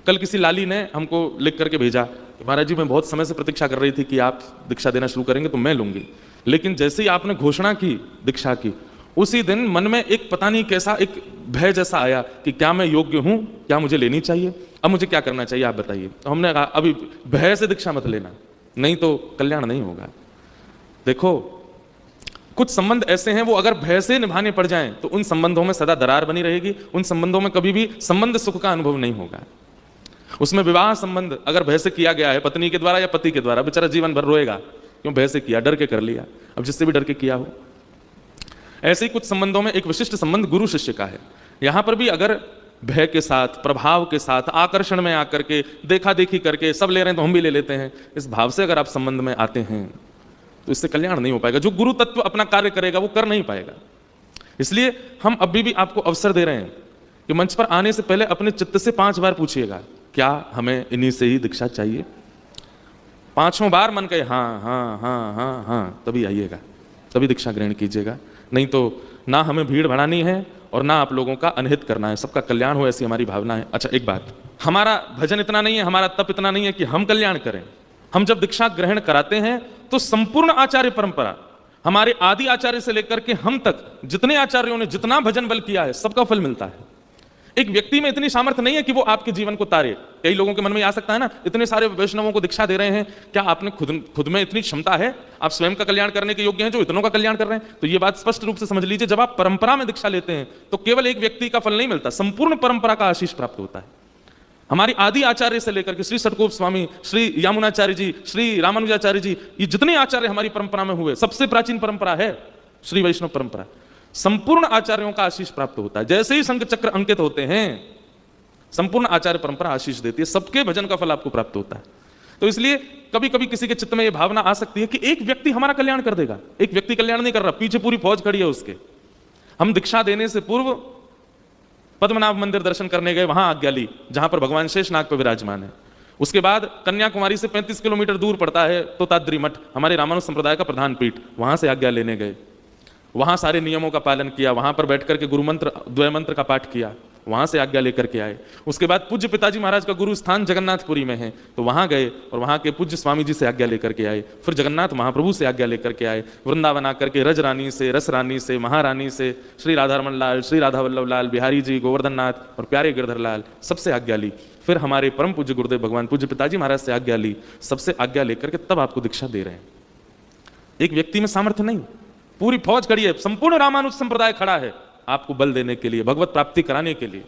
कल किसी लाली ने हमको लिख करके भेजा कि महाराज जी मैं बहुत समय से प्रतीक्षा कर रही थी कि आप दीक्षा देना शुरू करेंगे तो मैं लूंगी, लेकिन जैसे ही आपने घोषणा की दीक्षा की, उसी दिन मन में एक पता नहीं कैसा एक भय जैसा आया कि क्या मैं योग्य हूं, क्या मुझे लेनी चाहिए, अब मुझे क्या करना चाहिए आप बताइए। तो हमने कहा अभी भय से दीक्षा मत लेना, नहीं तो कल्याण नहीं होगा। देखो कुछ संबंध ऐसे हैं वो अगर भय से निभाने पड़ जाएं तो उन संबंधों में सदा दरार बनी रहेगी, उन संबंधों में कभी भी संबंध सुख का अनुभव नहीं होगा। उसमें विवाह संबंध अगर भय से किया गया है पत्नी के द्वारा या पति के द्वारा, बेचारा जीवन भर रोएगा, क्यों भय से किया, डर के कर लिया, अब जिससे भी डर के किया हो। ऐसे ही कुछ संबंधों में एक विशिष्ट संबंध गुरु शिष्य का है, यहां पर भी अगर भय के साथ, प्रभाव के साथ, आकर्षण में आकर के, देखा देखी करके सब ले रहे हैं तो हम भी ले लेते हैं, इस भाव से अगर आप संबंध में आते हैं तो इससे कल्याण नहीं हो पाएगा। जो गुरु तत्व अपना कार्य करेगा वो कर नहीं पाएगा। इसलिए हम अभी भी आपको अवसर दे रहे हैं कि मंच पर आने से पहले अपने चित्त से 5 बार पूछिएगा क्या हमें इन्हीं से ही दीक्षा चाहिए। 5वां बार मन कहे हाँ हाँ हाँ हाँ हाँ, तभी आइएगा, तभी दीक्षा ग्रहण कीजिएगा, नहीं तो ना हमें भीड़ बढ़ानी है और ना आप लोगों का अनहित करना है, सबका कल्याण हो ऐसी हमारी भावना है। अच्छा एक बात, हमारा भजन इतना नहीं है, हमारा तप इतना नहीं है कि हम कल्याण करें। हम जब दीक्षा ग्रहण कराते हैं तो संपूर्ण आचार्य परंपरा, हमारे आदि आचार्य से लेकर के हम तक जितने आचार्यों ने जितना भजन बल किया है सबका फल मिलता है। एक व्यक्ति में इतनी सामर्थ्य नहीं है कि वो आपके जीवन को तारे। कई लोगों के मन में आ सकता है ना, इतने सारे वैष्णवों को दीक्षा दे रहे हैं, क्या आपने खुद में इतनी क्षमता है, आप स्वयं का कल्याण करने के योग्य हैं जो इतनों का कल्याण कर रहे हैं? तो ये बात स्पष्ट रूप से समझ लीजिए, जब आप परंपरा में दीक्षा लेते हैं तो केवल एक व्यक्ति का फल नहीं मिलता, संपूर्ण परंपरा का आशीष प्राप्त होता है। हमारी आदि आचार्य से लेकर के श्री षटकोप स्वामी, श्री यामुनाचार्य जी, श्री रामानुजाचार्य जी, ये जितने आचार्य हमारी परंपरा में हुए, सबसे प्राचीन परंपरा है श्री वैष्णव परंपरा, संपूर्ण आचार्यों का आशीष प्राप्त होता है। जैसे ही शंख चक्र अंकित होते हैं संपूर्ण आचार्य परंपरा आशीष देती है, सबके भजन का फल आपको प्राप्त होता है। तो इसलिए कभी कभी किसी के चित्त में यह भावना आ सकती है कि एक व्यक्ति हमारा कल्याण कर देगा। एक व्यक्ति कल्याण नहीं कर रहा, पीछे पूरी फौज खड़ी है उसके। हम दीक्षा देने से पूर्व पद्मनाभ मंदिर दर्शन करने गए, वहां आज्ञा ली जहां पर भगवान शेषनाग पर विराजमान है। उसके बाद कन्याकुमारी से 35 किलोमीटर दूर पड़ता है तोताद्री मठ, हमारे रामानुज संप्रदाय का प्रधान पीठ, वहां से आज्ञा लेने गए, वहां सारे नियमों का पालन किया, वहां पर बैठकर के गुरु मंत्र द्वय मंत्र का पाठ किया, वहां से आज्ञा लेकर के आए। उसके बाद पूज्य पिताजी महाराज का गुरु स्थान जगन्नाथपुरी में है, तो वहां गए और वहां के पूज्य स्वामी जी से आज्ञा लेकर के आए। फिर जगन्नाथ महाप्रभु से आज्ञा लेकर के आए, वृंदावन आकर के रज रानी से, रस रानी से, महारानी से, श्री राधारमण लाल, श्री राधा वल्लभ लाल, बिहारी जी, गोवर्धन नाथ और प्यारे गिरधर लाल, सबसे आज्ञा ली। फिर हमारे परम पूज्य गुरुदेव भगवान पूज्य पिताजी महाराज से आज्ञा ली, सबसे आज्ञा लेकर के तब आपको दीक्षा दे रहे हैं। एक व्यक्ति में सामर्थ्य नहीं, पूरी फौज खड़ी है, संपूर्ण रामानुज संप्रदाय खड़ा है आपको बल देने के लिए, भगवत प्राप्ति कराने के लिए।